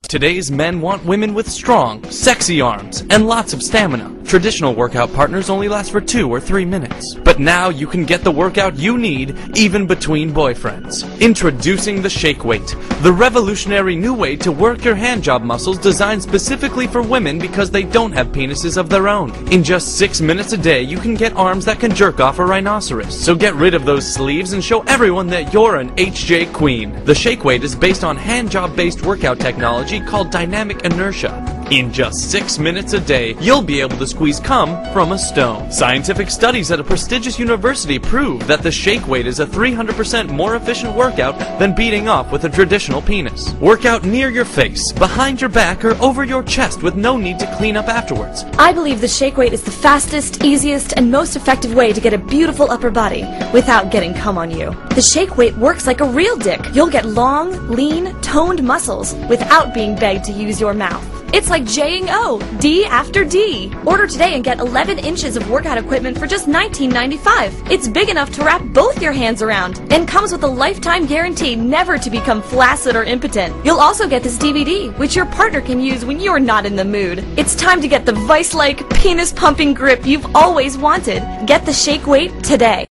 Today's men want women with strong, sexy arms and lots of stamina. Traditional workout partners only last for 2 or 3 minutes. But now you can get the workout you need even between boyfriends. Introducing the Shake Weight, the revolutionary new way to work your handjob muscles designed specifically for women because they don't have penises of their own. In just 6 minutes a day, you can get arms that can jerk off a rhinoceros. So get rid of those sleeves and show everyone that you're an HJ queen. The Shake Weight is based on handjob-based workout technology called dynamic inertia. In just 6 minutes a day, you'll be able to squeeze cum from a stone. Scientific studies at a prestigious university prove that the Shake Weight is a 300% more efficient workout than beating off with a traditional penis. Work out near your face, behind your back, or over your chest with no need to clean up afterwards. I believe the Shake Weight is the fastest, easiest, and most effective way to get a beautiful upper body without getting cum on you. The Shake Weight works like a real dick. You'll get long, lean, toned muscles without being begged to use your mouth. It's like J-ing O, D after D. Order today and get 11 inches of workout equipment for just $19.95. It's big enough to wrap both your hands around and comes with a lifetime guarantee never to become flaccid or impotent. You'll also get this DVD, which your partner can use when you're not in the mood. It's time to get the vice-like, penis-pumping grip you've always wanted. Get the Shake Weight today.